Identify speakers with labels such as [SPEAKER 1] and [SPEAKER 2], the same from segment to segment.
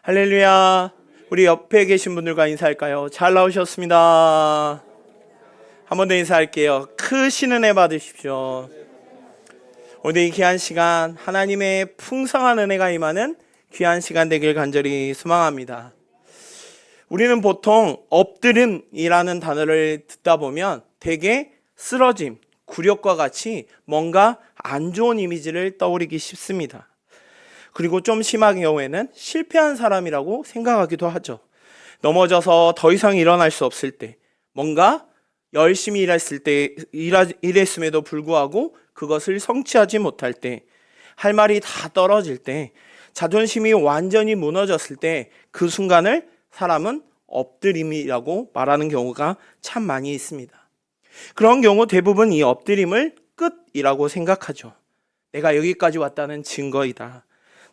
[SPEAKER 1] 할렐루야. 우리 옆에 계신 분들과 인사할까요? 잘 나오셨습니다. 한 번 더 인사할게요. 크신 은혜 받으십시오. 오늘 이 귀한 시간, 하나님의 풍성한 은혜가 임하는 귀한 시간 되길 간절히 소망합니다. 우리는 보통 엎드림이라는 단어를 듣다 보면 되게 쓰러짐, 굴욕과 같이 뭔가 안 좋은 이미지를 떠올리기 쉽습니다. 그리고 좀 심한 경우에는 실패한 사람이라고 생각하기도 하죠. 넘어져서 더 이상 일어날 수 없을 때, 뭔가 열심히 일했음에도 불구하고 그것을 성취하지 못할 때, 할 말이 다 떨어질 때, 자존심이 완전히 무너졌을 때 그 순간을 사람은 엎드림이라고 말하는 경우가 참 많이 있습니다. 그런 경우 대부분 이 엎드림을 끝이라고 생각하죠. 내가 여기까지 왔다는 증거이다.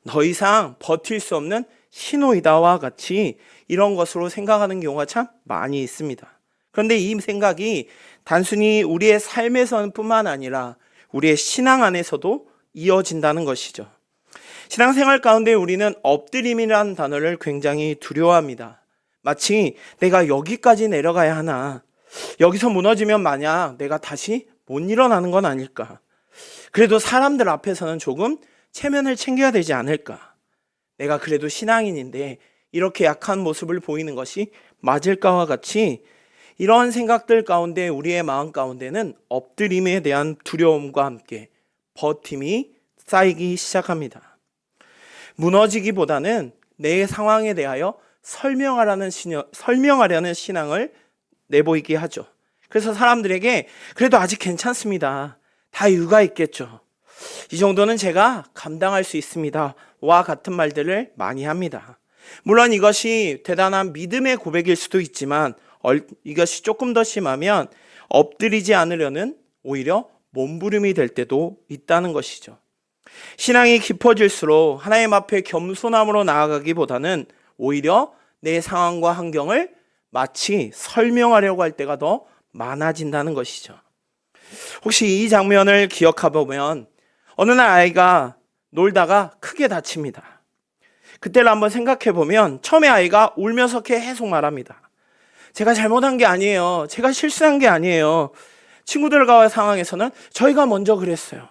[SPEAKER 1] 더 이상 버틸 수 없는 신호이다와 같이 이런 것으로 생각하는 경우가 참 많이 있습니다. 그런데 이 생각이 단순히 우리의 삶에서는 뿐만 아니라 우리의 신앙 안에서도 이어진다는 것이죠. 신앙생활 가운데 우리는 엎드림이라는 단어를 굉장히 두려워합니다. 마치 내가 여기까지 내려가야 하나, 여기서 무너지면 만약 내가 다시 못 일어나는 건 아닐까, 그래도 사람들 앞에서는 조금 체면을 챙겨야 되지 않을까, 내가 그래도 신앙인인데 이렇게 약한 모습을 보이는 것이 맞을까와 같이 이런 생각들 가운데 우리의 마음 가운데는 엎드림에 대한 두려움과 함께 버팀이 쌓이기 시작합니다. 무너지기보다는 내 상황에 대하여 설명하려는 신앙을 내보이게 하죠. 그래서 사람들에게 그래도 아직 괜찮습니다, 다 이유가 있겠죠, 이 정도는 제가 감당할 수 있습니다 와 같은 말들을 많이 합니다. 물론 이것이 대단한 믿음의 고백일 수도 있지만 이것이 조금 더 심하면 엎드리지 않으려는 오히려 몸부림이 될 때도 있다는 것이죠. 신앙이 깊어질수록 하나님 앞에 겸손함으로 나아가기보다는 오히려 내 상황과 환경을 마치 설명하려고 할 때가 더 많아진다는 것이죠. 혹시 이 장면을 기억해보면 어느 날 아이가 놀다가 크게 다칩니다. 그때를 한번 생각해보면 처음에 아이가 울면서 계속 말합니다. 제가 잘못한 게 아니에요, 제가 실수한 게 아니에요, 친구들과의 상황에서는 저희가 먼저 그랬어요,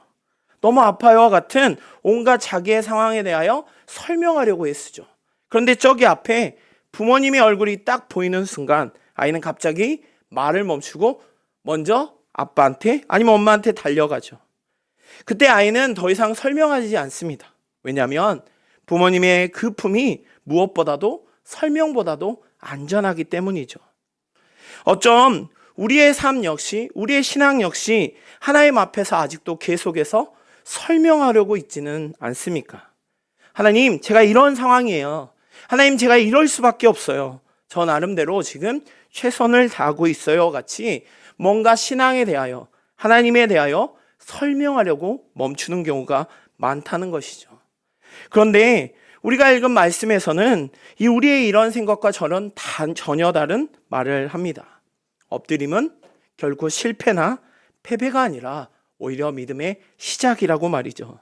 [SPEAKER 1] 너무 아파요와 같은 온갖 자기의 상황에 대하여 설명하려고 애쓰죠. 그런데 저기 앞에 부모님의 얼굴이 딱 보이는 순간 아이는 갑자기 말을 멈추고 먼저 아빠한테 아니면 엄마한테 달려가죠. 그때 아이는 더 이상 설명하지 않습니다. 왜냐하면 부모님의 그 품이 무엇보다도 설명보다도 안전하기 때문이죠. 어쩜 우리의 삶 역시, 우리의 신앙 역시 하나님 앞에서 아직도 계속해서 설명하려고 있지는 않습니까? 하나님, 제가 이런 상황이에요, 하나님, 제가 이럴 수밖에 없어요, 저 나름대로 지금 최선을 다하고 있어요 같이 뭔가 신앙에 대하여, 하나님에 대하여 설명하려고 멈추는 경우가 많다는 것이죠. 그런데 우리가 읽은 말씀에서는 이 우리의 이런 생각과 전혀 다른 말을 합니다. 엎드림은 결코 실패나 패배가 아니라 오히려 믿음의 시작이라고 말이죠.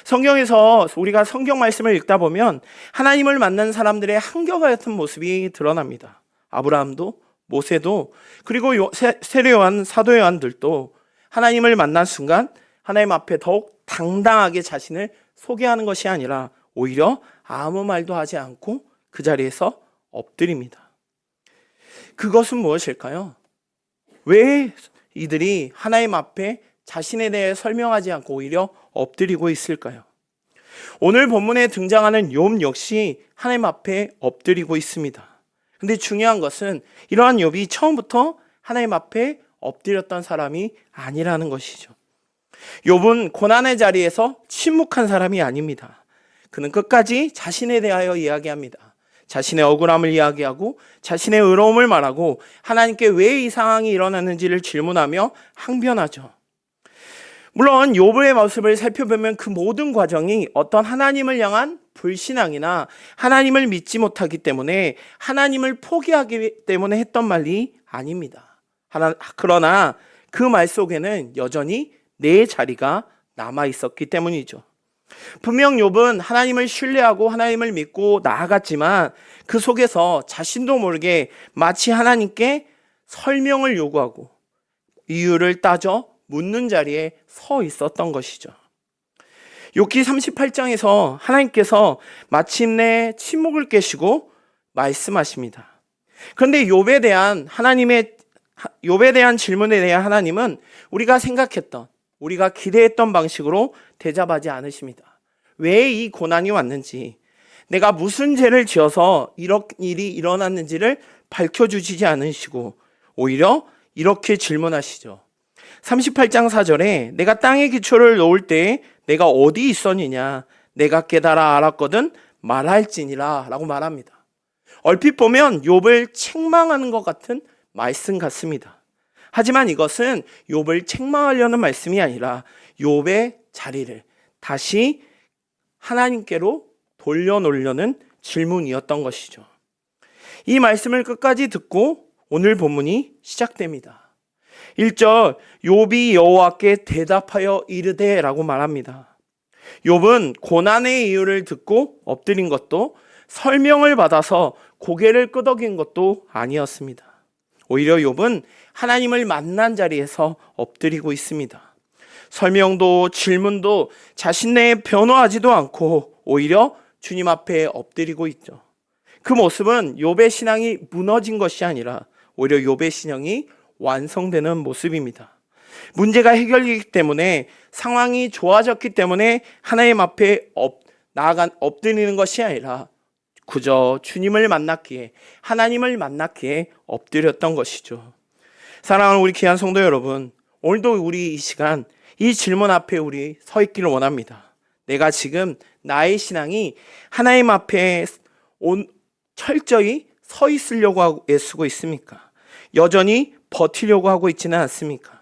[SPEAKER 1] 성경에서 우리가 성경 말씀을 읽다 보면 하나님을 만난 사람들의 한결같은 모습이 드러납니다. 아브라함도, 모세도, 그리고 세례 요한, 사도 요한들도 하나님을 만난 순간 하나님 앞에 더욱 당당하게 자신을 소개하는 것이 아니라 오히려 아무 말도 하지 않고 그 자리에서 엎드립니다. 그것은 무엇일까요? 왜 이들이 하나님 앞에 자신에 대해 설명하지 않고 오히려 엎드리고 있을까요? 오늘 본문에 등장하는 욥 역시 하나님 앞에 엎드리고 있습니다. 근데 중요한 것은 이러한 욥이 처음부터 하나님 앞에 엎드렸던 사람이 아니라는 것이죠. 욥은 고난의 자리에서 침묵한 사람이 아닙니다. 그는 끝까지 자신에 대하여 이야기합니다. 자신의 억울함을 이야기하고 자신의 의로움을 말하고 하나님께 왜 이 상황이 일어났는지를 질문하며 항변하죠. 물론 욥의 모습을 살펴보면 그 모든 과정이 어떤 하나님을 향한 불신앙이나 하나님을 믿지 못하기 때문에 하나님을 포기하기 때문에 했던 말이 아닙니다. 그러나 그 말 속에는 여전히 내 자리가 남아 있었기 때문이죠. 분명 욥은 하나님을 신뢰하고 하나님을 믿고 나아갔지만 그 속에서 자신도 모르게 마치 하나님께 설명을 요구하고 이유를 따져 묻는 자리에 서 있었던 것이죠. 욥기 38장에서 하나님께서 마침내 침묵을 깨시고 말씀하십니다. 그런데 욥에 대한 질문에 대한 하나님은 우리가 생각했던, 우리가 기대했던 방식으로 대답하지 않으십니다. 왜 이 고난이 왔는지, 내가 무슨 죄를 지어서 이런 일이 일어났는지를 밝혀주시지 않으시고 오히려 이렇게 질문하시죠. 38장 4절에 내가 땅에 기초를 놓을 때에 내가 어디 있었느냐, 내가 깨달아 알았거든 말할지니라 라고 말합니다. 얼핏 보면 욥을 책망하는 것 같은 말씀 같습니다. 하지만 이것은 욥을 책망하려는 말씀이 아니라 욥의 자리를 다시 하나님께로 돌려놓으려는 질문이었던 것이죠. 이 말씀을 끝까지 듣고 오늘 본문이 시작됩니다. 1절, 욥이 여호와께 대답하여 이르되 라고 말합니다. 욥은 고난의 이유를 듣고 엎드린 것도 설명을 받아서 고개를 끄덕인 것도 아니었습니다. 오히려 욥은 하나님을 만난 자리에서 엎드리고 있습니다. 설명도 질문도 자신 내에 변화하지도 않고 오히려 주님 앞에 엎드리고 있죠. 그 모습은 욥의 신앙이 무너진 것이 아니라 오히려 욥의 신앙이 완성되는 모습입니다. 문제가 해결되기 때문에, 상황이 좋아졌기 때문에 하나님 앞에 엎드리는 것이 아니라 그저 주님을 만났기에, 하나님을 만났기에 엎드렸던 것이죠. 사랑하는 우리 귀한 성도 여러분, 오늘도 우리 이 시간 이 질문 앞에 우리 서 있기를 원합니다. 내가 지금 나의 신앙이 하나님 앞에 철저히 서 있으려고 애쓰고 있습니까? 여전히 버티려고 하고 있지는 않습니까?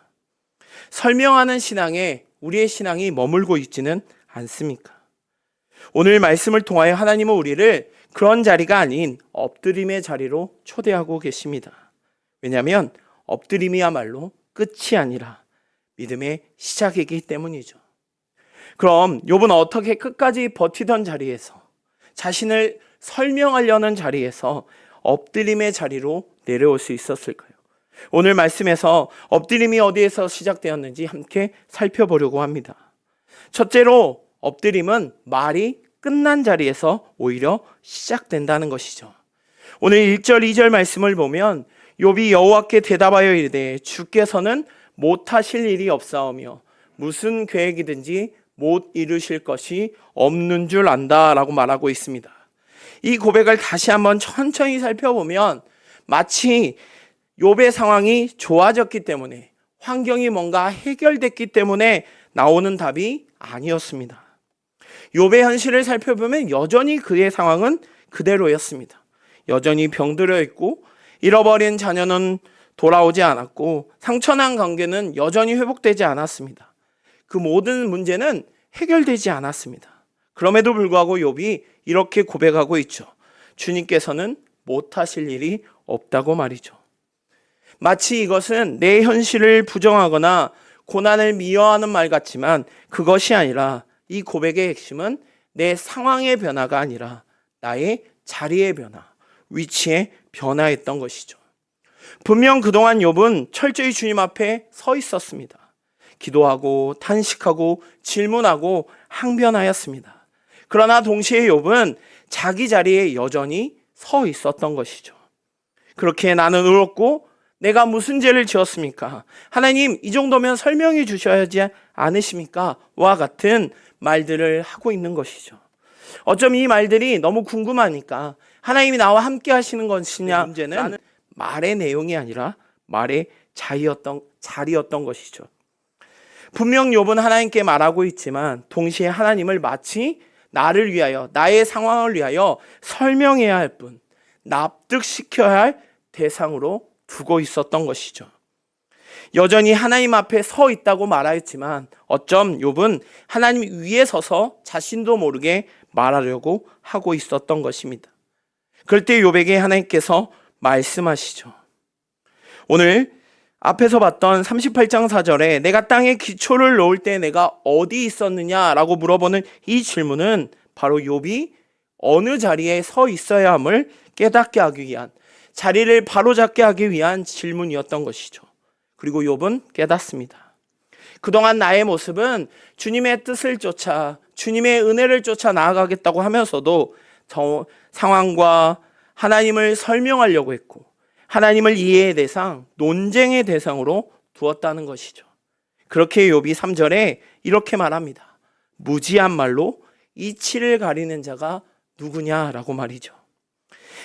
[SPEAKER 1] 설명하는 신앙에 우리의 신앙이 머물고 있지는 않습니까? 오늘 말씀을 통하여 하나님은 우리를 그런 자리가 아닌 엎드림의 자리로 초대하고 계십니다. 왜냐하면 엎드림이야말로 끝이 아니라 믿음의 시작이기 때문이죠. 그럼 욥은 어떻게 끝까지 버티던 자리에서, 자신을 설명하려는 자리에서 엎드림의 자리로 내려올 수 있었을까요? 오늘 말씀에서 엎드림이 어디에서 시작되었는지 함께 살펴보려고 합니다. 첫째로 엎드림은 말이 끝난 자리에서 오히려 시작된다는 것이죠. 오늘 1절 2절 말씀을 보면 욥이 여호와께 대답하여 이르되 주께서는 못하실 일이 없사오며 무슨 계획이든지 못 이루실 것이 없는 줄 안다 라고 말하고 있습니다. 이 고백을 다시 한번 천천히 살펴보면 마치 욥의 상황이 좋아졌기 때문에, 환경이 뭔가 해결됐기 때문에 나오는 답이 아니었습니다. 욥의 현실을 살펴보면 여전히 그의 상황은 그대로였습니다. 여전히 병들어 있고 잃어버린 자녀는 돌아오지 않았고 상처난 관계는 여전히 회복되지 않았습니다. 그 모든 문제는 해결되지 않았습니다. 그럼에도 불구하고 욥이 이렇게 고백하고 있죠. 주님께서는 못하실 일이 없다고 말이죠. 마치 이것은 내 현실을 부정하거나 고난을 미워하는 말 같지만 그것이 아니라 이 고백의 핵심은 내 상황의 변화가 아니라 나의 자리의 변화, 위치의 변화였던 것이죠. 분명 그동안 욥은 철저히 주님 앞에 서 있었습니다. 기도하고 탄식하고 질문하고 항변하였습니다. 그러나 동시에 욥은 자기 자리에 여전히 서 있었던 것이죠. 그렇게 나는 울었고 내가 무슨 죄를 지었습니까? 하나님, 이 정도면 설명해 주셔야지 않으십니까? 와 같은 말들을 하고 있는 것이죠. 어쩜 이 말들이 너무 궁금하니까 하나님이 나와 함께 하시는 것이냐, 문제는 말의 내용이 아니라 말의 자리였던 것이죠. 분명 욥은 하나님께 말하고 있지만 동시에 하나님을 마치 나를 위하여, 나의 상황을 위하여 설명해야 할 뿐, 납득시켜야 할 대상으로 두고 있었던 것이죠. 여전히 하나님 앞에 서 있다고 말하였지만 어쩜 욥은 하나님 위에 서서 자신도 모르게 말하려고 하고 있었던 것입니다. 그럴 때 욥에게 하나님께서 말씀하시죠. 오늘 앞에서 봤던 38장 4절에 내가 땅에 기초를 놓을 때 내가 어디 있었느냐라고 물어보는 이 질문은 바로 욥이 어느 자리에 서 있어야 함을 깨닫게 하기 위한, 자리를 바로잡게 하기 위한 질문이었던 것이죠. 그리고 욥은 깨닫습니다. 그동안 나의 모습은 주님의 뜻을 쫓아, 주님의 은혜를 쫓아 나아가겠다고 하면서도 저 상황과 하나님을 설명하려고 했고, 하나님을 이해의 대상, 논쟁의 대상으로 두었다는 것이죠. 그렇게 욥이 3절에 이렇게 말합니다. 무지한 말로 이치를 가리는 자가 누구냐라고 말이죠.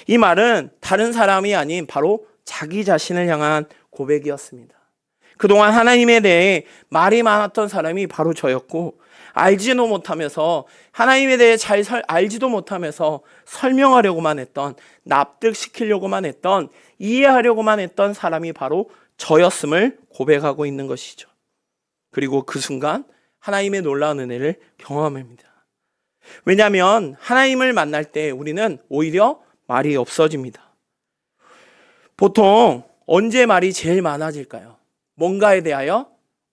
[SPEAKER 1] 이 말은 다른 사람이 아닌 바로 자기 자신을 향한 고백이었습니다. 그동안 하나님에 대해 말이 많았던 사람이 바로 저였고, 알지도 못하면서 하나님에 대해 잘 알지도 못하면서 설명하려고만 했던, 납득시키려고만 했던, 이해하려고만 했던 사람이 바로 저였음을 고백하고 있는 것이죠. 그리고 그 순간 하나님의 놀라운 은혜를 경험합니다. 왜냐하면 하나님을 만날 때 우리는 오히려 말이 없어집니다. 보통 언제 말이 제일 많아질까요? 뭔가에 대하여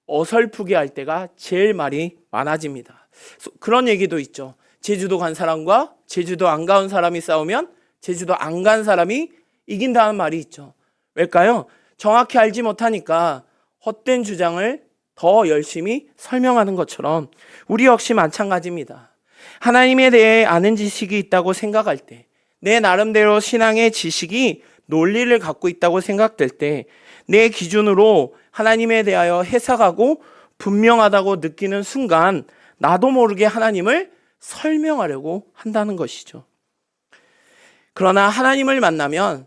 [SPEAKER 1] 어설프게 할 때가 제일 말이 많아집니다. 그런 얘기도 있죠. 제주도 간 사람과 제주도 안 간 사람이 싸우면 제주도 안 간 사람이 이긴다는 말이 있죠. 왜일까요? 정확히 알지 못하니까 헛된 주장을 더 열심히 설명하는 것처럼 우리 역시 마찬가지입니다. 하나님에 대해 아는 지식이 있다고 생각할 때, 내 나름대로 신앙의 지식이 논리를 갖고 있다고 생각될 때, 내 기준으로 하나님에 대하여 해석하고 분명하다고 느끼는 순간 나도 모르게 하나님을 설명하려고 한다는 것이죠. 그러나 하나님을 만나면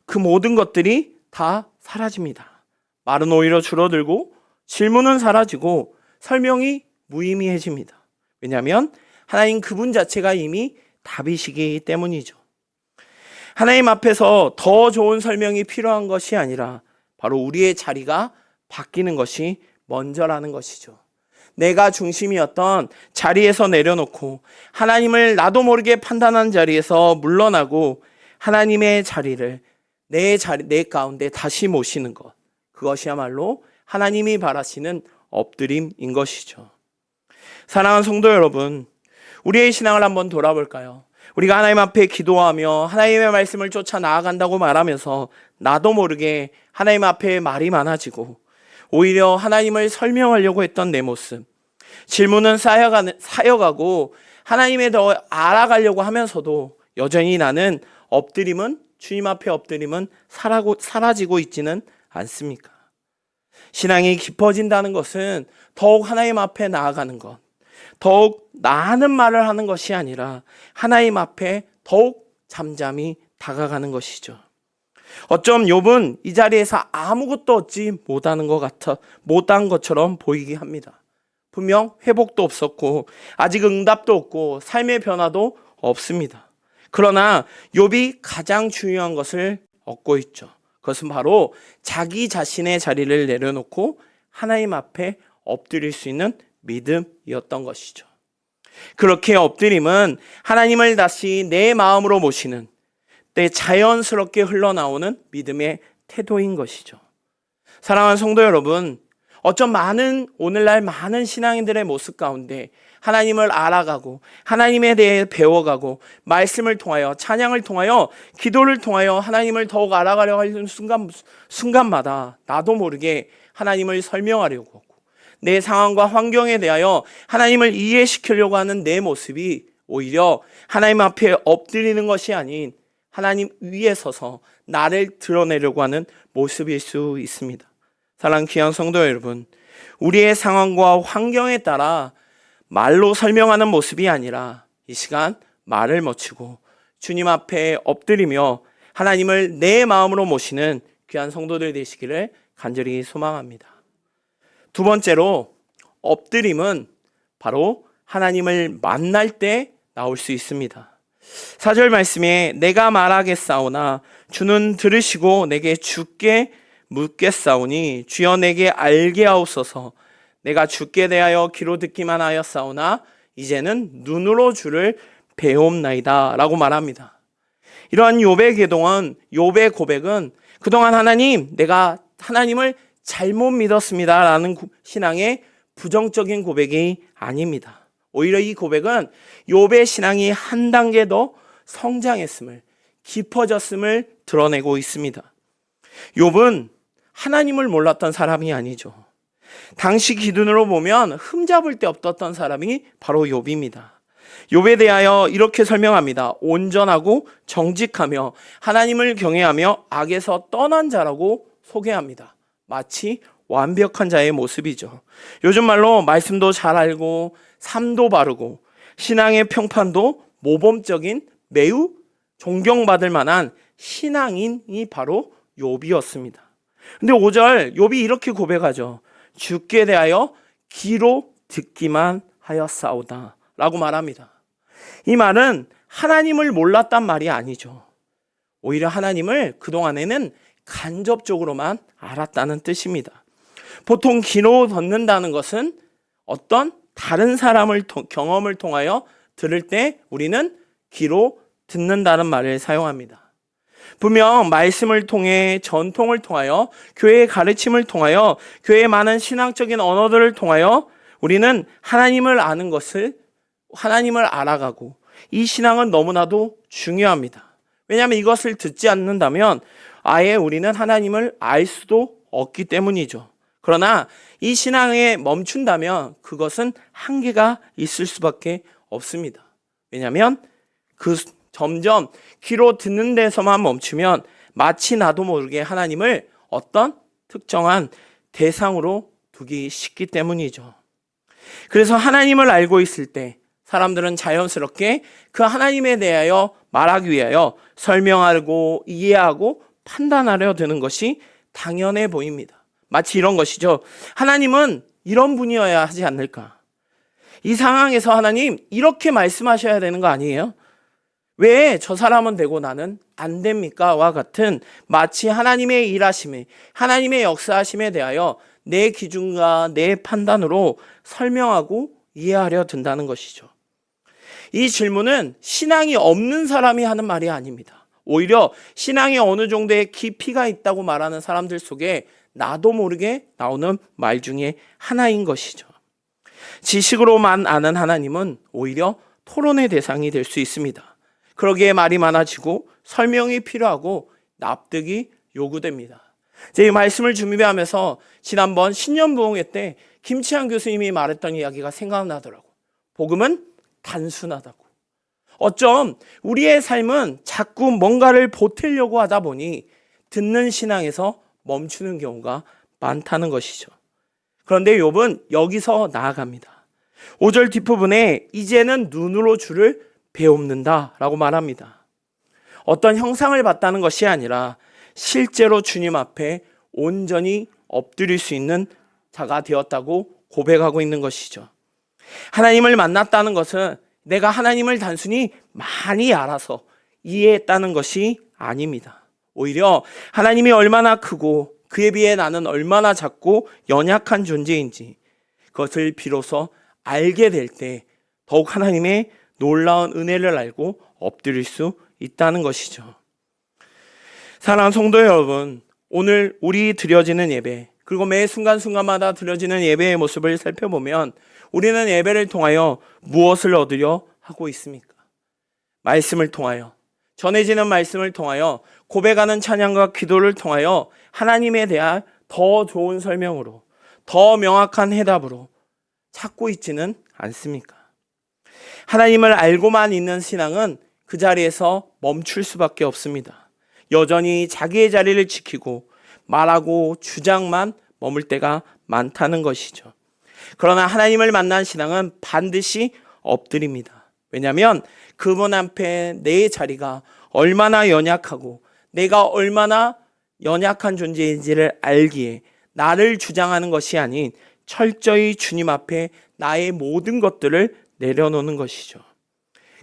[SPEAKER 1] 그 모든 것들이 다 사라집니다. 말은 오히려 줄어들고 질문은 사라지고 설명이 무의미해집니다. 왜냐하면 하나님 그분 자체가 이미 답이시기 때문이죠. 하나님 앞에서 더 좋은 설명이 필요한 것이 아니라 바로 우리의 자리가 바뀌는 것이 먼저라는 것이죠. 내가 중심이었던 자리에서 내려놓고 하나님을 나도 모르게 판단한 자리에서 물러나고 하나님의 자리를 내 가운데 다시 모시는 것, 그것이야말로 하나님이 바라시는 엎드림인 것이죠. 사랑하는 성도 여러분, 우리의 신앙을 한번 돌아볼까요? 우리가 하나님 앞에 기도하며 하나님의 말씀을 쫓아 나아간다고 말하면서 나도 모르게 하나님 앞에 말이 많아지고 오히려 하나님을 설명하려고 했던 내 모습, 질문은 쌓여가고 하나님에 더 알아가려고 하면서도 여전히 나는 주님 앞에 엎드림은 사라지고 있지는 않습니까? 신앙이 깊어진다는 것은 더욱 하나님 앞에 나아가는 것, 더욱 나아는 말을 하는 것이 아니라 하나님 앞에 더욱 잠잠히 다가가는 것이죠. 어쩜 욥은 이 자리에서 아무것도 얻지 못한 것처럼 보이게 합니다. 분명 회복도 없었고 아직 응답도 없고 삶의 변화도 없습니다. 그러나 욥이 가장 중요한 것을 얻고 있죠. 그것은 바로 자기 자신의 자리를 내려놓고 하나님 앞에 엎드릴 수 있는 믿음이었던 것이죠. 그렇게 엎드림은 하나님을 다시 내 마음으로 모시는 때 자연스럽게 흘러나오는 믿음의 태도인 것이죠. 사랑하는 성도 여러분, 어쩜 오늘날 많은 신앙인들의 모습 가운데 하나님을 알아가고 하나님에 대해 배워가고 말씀을 통하여 찬양을 통하여 기도를 통하여 하나님을 더욱 알아가려고 하는 순간마다 나도 모르게 하나님을 설명하려고 하고 내 상황과 환경에 대하여 하나님을 이해시키려고 하는 내 모습이 오히려 하나님 앞에 엎드리는 것이 아닌 하나님 위에 서서 나를 드러내려고 하는 모습일 수 있습니다. 사랑하는 귀한 성도 여러분, 우리의 상황과 환경에 따라 말로 설명하는 모습이 아니라 이 시간 말을 멈추고 주님 앞에 엎드리며 하나님을 내 마음으로 모시는 귀한 성도들 되시기를 간절히 소망합니다. 두 번째로, 엎드림은 바로 하나님을 만날 때 나올 수 있습니다. 4절 말씀에 내가 말하겠사오나 주는 들으시고 내게 주께 묻겠사오니 주여 내게 알게 하옵소서. 내가 주께 대하여 귀로 듣기만 하였사오나 이제는 눈으로 주를 배옵나이다 라고 말합니다. 이러한 욥의 고백은 그동안 하나님 내가 하나님을 잘못 믿었습니다라는 신앙의 부정적인 고백이 아닙니다. 오히려 이 고백은 욥의 신앙이 한 단계 더 성장했음을, 깊어졌음을 드러내고 있습니다. 욥은 하나님을 몰랐던 사람이 아니죠. 당시 기준으로 보면 흠잡을 데 없었던 사람이 바로 욥입니다. 욥에 대하여 이렇게 설명합니다. 온전하고 정직하며 하나님을 경외하며 악에서 떠난 자라고 소개합니다. 마치 완벽한 자의 모습이죠. 요즘 말로 말씀도 잘 알고 삶도 바르고 신앙의 평판도 모범적인 매우 존경받을 만한 신앙인이 바로 욥이었습니다. 근데 5절 욥이 이렇게 고백하죠. 주께 대하여 귀로 듣기만 하였사오다 라고 말합니다. 이 말은 하나님을 몰랐단 말이 아니죠. 오히려 하나님을 그동안에는 간접적으로만 알았다는 뜻입니다. 보통 귀로 듣는다는 것은 어떤 다른 사람을 경험을 통하여 들을 때 우리는 귀로 듣는다는 말을 사용합니다. 분명 말씀을 통해 전통을 통하여 교회의 가르침을 통하여 교회의 많은 신앙적인 언어들을 통하여 우리는 하나님을 아는 것을 하나님을 알아가고 이 신앙은 너무나도 중요합니다. 왜냐하면 이것을 듣지 않는다면 아예 우리는 하나님을 알 수도 없기 때문이죠. 그러나 이 신앙에 멈춘다면 그것은 한계가 있을 수밖에 없습니다. 왜냐하면 점점 귀로 듣는 데서만 멈추면 마치 나도 모르게 하나님을 어떤 특정한 대상으로 두기 쉽기 때문이죠. 그래서 하나님을 알고 있을 때 사람들은 자연스럽게 그 하나님에 대하여 말하기 위하여 설명하고 이해하고 판단하려 드는 것이 당연해 보입니다. 마치 이런 것이죠. 하나님은 이런 분이어야 하지 않을까? 이 상황에서 하나님 이렇게 말씀하셔야 되는 거 아니에요? 왜 저 사람은 되고 나는 안 됩니까? 와 같은 마치 하나님의 일하심에 하나님의 역사하심에 대하여 내 기준과 내 판단으로 설명하고 이해하려 든다는 것이죠. 이 질문은 신앙이 없는 사람이 하는 말이 아닙니다. 오히려 신앙에 어느 정도의 깊이가 있다고 말하는 사람들 속에 나도 모르게 나오는 말 중에 하나인 것이죠. 지식으로만 아는 하나님은 오히려 토론의 대상이 될 수 있습니다. 그러기에 말이 많아지고 설명이 필요하고 납득이 요구됩니다. 이 말씀을 준비하면서 지난번 신년부흥회 때 김치환 교수님이 말했던 이야기가 생각나더라고요. 복음은 단순하다고. 어쩜 우리의 삶은 자꾸 뭔가를 보태려고 하다 보니 듣는 신앙에서 멈추는 경우가 많다는 것이죠. 그런데 욥은 여기서 나아갑니다. 5절 뒷부분에 이제는 눈으로 주를 배웁는다 라고 말합니다. 어떤 형상을 봤다는 것이 아니라 실제로 주님 앞에 온전히 엎드릴 수 있는 자가 되었다고 고백하고 있는 것이죠. 하나님을 만났다는 것은 내가 하나님을 단순히 많이 알아서 이해했다는 것이 아닙니다. 오히려 하나님이 얼마나 크고 그에 비해 나는 얼마나 작고 연약한 존재인지 그것을 비로소 알게 될 때 더욱 하나님의 놀라운 은혜를 알고 엎드릴 수 있다는 것이죠. 사랑하는 성도 여러분, 오늘 우리 드려지는 예배 그리고 매 순간순간마다 드려지는 예배의 모습을 살펴보면 우리는 예배를 통하여 무엇을 얻으려 하고 있습니까? 말씀을 통하여, 전해지는 말씀을 통하여, 고백하는 찬양과 기도를 통하여 하나님에 대한 더 좋은 설명으로, 더 명확한 해답으로 찾고 있지는 않습니까? 하나님을 알고만 있는 신앙은 그 자리에서 멈출 수밖에 없습니다. 여전히 자기의 자리를 지키고 말하고 주장만 머물 때가 많다는 것이죠. 그러나 하나님을 만난 신앙은 반드시 엎드립니다. 왜냐하면 그분 앞에 내 자리가 얼마나 연약하고 내가 얼마나 연약한 존재인지를 알기에 나를 주장하는 것이 아닌 철저히 주님 앞에 나의 모든 것들을 내려놓는 것이죠.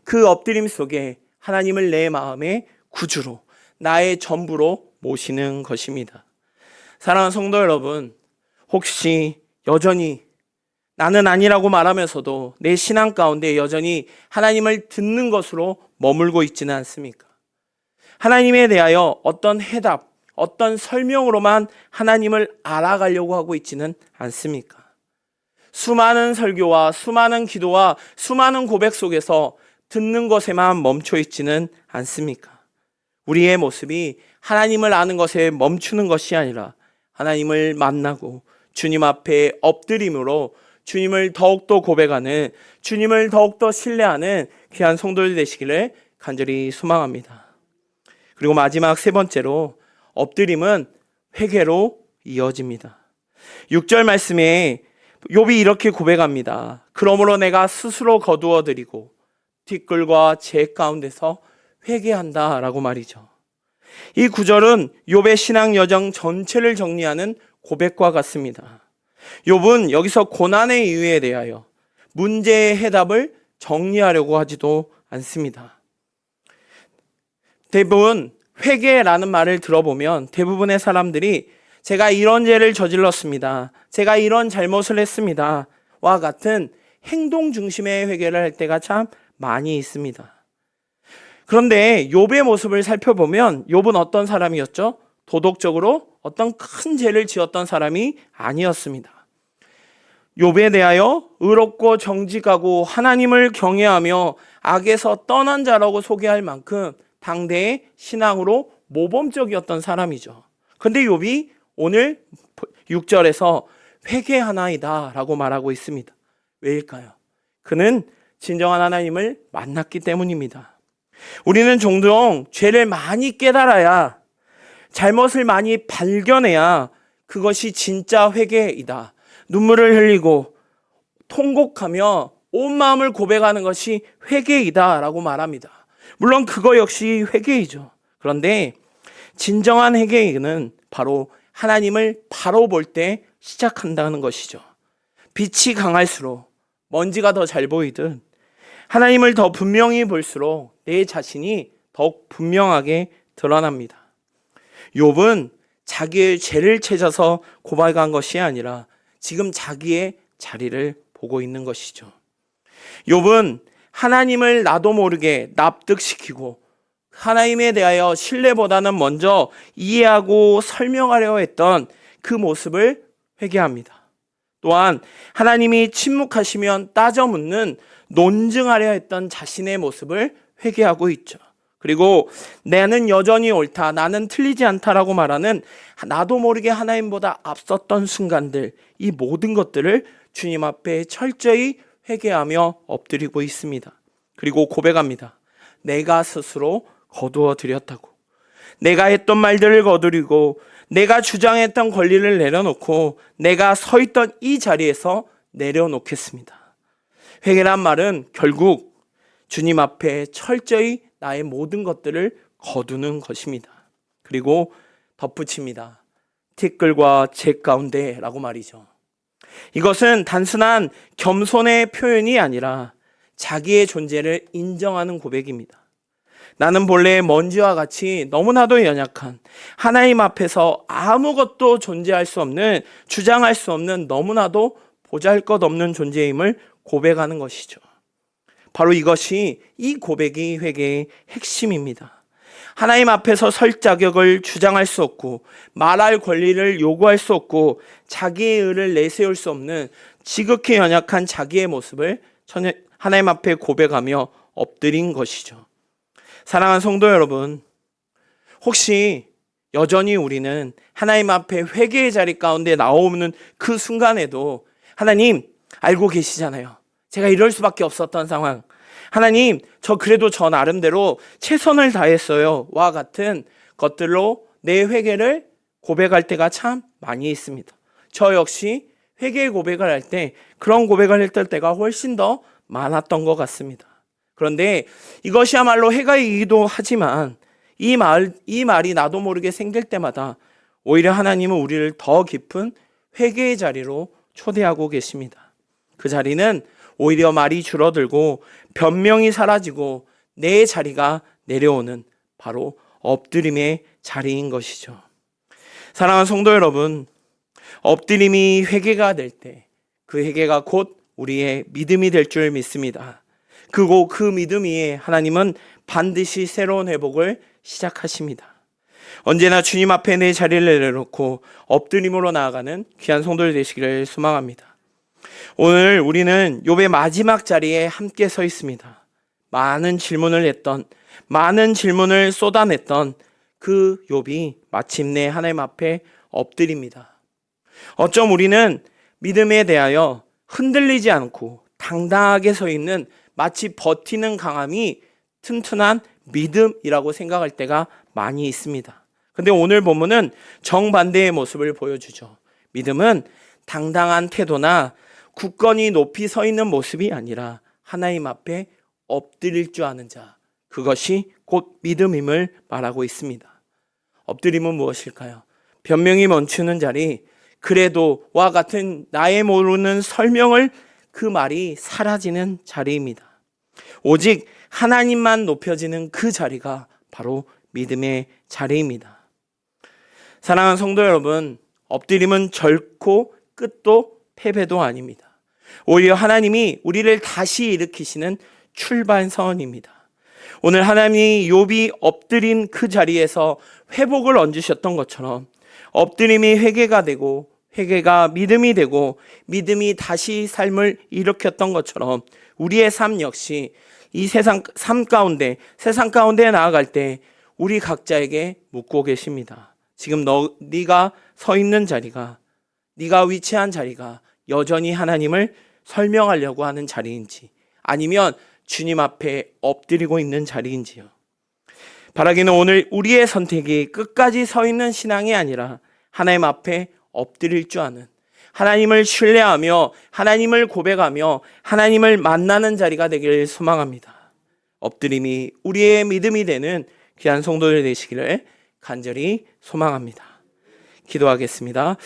[SPEAKER 1] 그 엎드림 속에 하나님을 내 마음의 구주로 나의 전부로 모시는 것입니다. 사랑하는 성도 여러분, 혹시 여전히 나는 아니라고 말하면서도 내 신앙 가운데 여전히 하나님을 듣는 것으로 머물고 있지는 않습니까? 하나님에 대하여 어떤 해답, 어떤 설명으로만 하나님을 알아가려고 하고 있지는 않습니까? 수많은 설교와 수많은 기도와 수많은 고백 속에서 듣는 것에만 멈춰 있지는 않습니까? 우리의 모습이 하나님을 아는 것에 멈추는 것이 아니라 하나님을 만나고 주님 앞에 엎드림으로 주님을 더욱더 고백하는, 주님을 더욱더 신뢰하는 귀한 성도들 되시기를 간절히 소망합니다. 그리고 마지막 세 번째로, 엎드림은 회개로 이어집니다. 6절 말씀에 욥이 이렇게 고백합니다. 그러므로 내가 스스로 거두어 드리고 티끌과 재 가운데서 회개한다 라고 말이죠. 이 구절은 욥의 신앙 여정 전체를 정리하는 고백과 같습니다. 욥은 여기서 고난의 이유에 대하여 문제의 해답을 정리하려고 하지도 않습니다. 대부분 회개라는 말을 들어보면 대부분의 사람들이 제가 이런 죄를 저질렀습니다, 제가 이런 잘못을 했습니다 와 같은 행동 중심의 회개를 할 때가 참 많이 있습니다. 그런데 욥의 모습을 살펴보면 욥은 어떤 사람이었죠? 도덕적으로 어떤 큰 죄를 지었던 사람이 아니었습니다. 욥에 대하여 의롭고 정직하고 하나님을 경외하며 악에서 떠난 자라고 소개할 만큼 당대의 신앙으로 모범적이었던 사람이죠. 그런데 욥이 오늘 6절에서 회개하나이다 라고 말하고 있습니다. 왜일까요? 그는 진정한 하나님을 만났기 때문입니다. 우리는 종종 죄를 많이 깨달아야, 잘못을 많이 발견해야 그것이 진짜 회개이다, 눈물을 흘리고 통곡하며 온 마음을 고백하는 것이 회개이다 라고 말합니다. 물론 그거 역시 회개이죠. 그런데 진정한 회개는 바로 하나님을 바로 볼 때 시작한다는 것이죠. 빛이 강할수록 먼지가 더 잘 보이듯 하나님을 더 분명히 볼수록 내 자신이 더욱 분명하게 드러납니다. 욥은 자기의 죄를 찾아서 고발한 것이 아니라 지금 자기의 자리를 보고 있는 것이죠. 욥은 하나님을 나도 모르게 납득시키고 하나님에 대하여 신뢰보다는 먼저 이해하고 설명하려 했던 그 모습을 회개합니다. 또한 하나님이 침묵하시면 따져 묻는, 논증하려 했던 자신의 모습을 회개하고 있죠. 그리고 나는 여전히 옳다, 나는 틀리지 않다라고 말하는 나도 모르게 하나님보다 앞섰던 순간들, 이 모든 것들을 주님 앞에 철저히 회개하며 엎드리고 있습니다. 그리고 고백합니다. 내가 스스로 거두어 드렸다고. 내가 했던 말들을 거두리고 내가 주장했던 권리를 내려놓고 내가 서 있던 이 자리에서 내려놓겠습니다. 회개란 말은 결국 주님 앞에 철저히 나의 모든 것들을 거두는 것입니다. 그리고 덧붙입니다. 티끌과 재 가운데 라고 말이죠. 이것은 단순한 겸손의 표현이 아니라 자기의 존재를 인정하는 고백입니다. 나는 본래 먼지와 같이 너무나도 연약한, 하나님 앞에서 아무것도 존재할 수 없는, 주장할 수 없는 너무나도 보잘것없는 존재임을 고백하는 것이죠. 바로 이것이, 이 고백이 회개의 핵심입니다. 하나님 앞에서 설 자격을 주장할 수 없고 말할 권리를 요구할 수 없고 자기의 의를 내세울 수 없는 지극히 연약한 자기의 모습을 하나님 앞에 고백하며 엎드린 것이죠. 사랑하는 성도 여러분, 혹시 여전히 우리는 하나님 앞에 회개의 자리 가운데 나오는 그 순간에도 하나님 알고 계시잖아요. 제가 이럴 수밖에 없었던 상황, 하나님 저 그래도 저 나름대로 최선을 다했어요 와 같은 것들로 내 회개를 고백할 때가 참 많이 있습니다. 저 역시 회개의 고백을 할 때 그런 고백을 했을 때가 훨씬 더 많았던 것 같습니다. 그런데 이것이야말로 해가이기도 하지만 이 말이 나도 모르게 생길 때마다 오히려 하나님은 우리를 더 깊은 회개의 자리로 초대하고 계십니다. 그 자리는 오히려 말이 줄어들고 변명이 사라지고 내 자리가 내려오는 바로 엎드림의 자리인 것이죠. 사랑하는 성도 여러분, 엎드림이 회개가 될 때 그 회개가 곧 우리의 믿음이 될 줄 믿습니다. 그리고 그 믿음 위에 하나님은 반드시 새로운 회복을 시작하십니다. 언제나 주님 앞에 내 자리를 내려놓고 엎드림으로 나아가는 귀한 성도들 되시기를 소망합니다. 오늘 우리는 욥의 마지막 자리에 함께 서 있습니다. 많은 질문을 했던, 많은 질문을 쏟아냈던 그 욥이 마침내 하나님 앞에 엎드립니다. 어쩜 우리는 믿음에 대하여 흔들리지 않고 당당하게 서 있는 마치 버티는 강함이 튼튼한 믿음이라고 생각할 때가 많이 있습니다. 근데 오늘 본문은 정반대의 모습을 보여주죠. 믿음은 당당한 태도나 굳건히 높이 서 있는 모습이 아니라 하나님 앞에 엎드릴 줄 아는 자, 그것이 곧 믿음임을 말하고 있습니다. 엎드림은 무엇일까요? 변명이 멈추는 자리, 그래도와 같은 나의 모르는 설명을 그 말이 사라지는 자리입니다. 오직 하나님만 높여지는 그 자리가 바로 믿음의 자리입니다. 사랑하는 성도 여러분, 엎드림은 결코 끝도 패배도 아닙니다. 오히려 하나님이 우리를 다시 일으키시는 출발선입니다. 오늘 하나님이 욥이 엎드린 그 자리에서 회복을 얹으셨던 것처럼 엎드림이 회개가 되고 회개가 믿음이 되고 믿음이 다시 삶을 일으켰던 것처럼 우리의 삶 역시 이 세상 가운데 나아갈 때 우리 각자에게 묻고 계십니다. 지금 네가 서 있는 자리가, 네가 위치한 자리가 여전히 하나님을 설명하려고 하는 자리인지, 아니면 주님 앞에 엎드리고 있는 자리인지요. 바라기는 오늘 우리의 선택이 끝까지 서 있는 신앙이 아니라 하나님 앞에 엎드릴 줄 아는, 하나님을 신뢰하며 하나님을 고백하며 하나님을 만나는 자리가 되기를 소망합니다. 엎드림이 우리의 믿음이 되는 귀한 성도들 되시기를 간절히 소망합니다. 기도하겠습니다.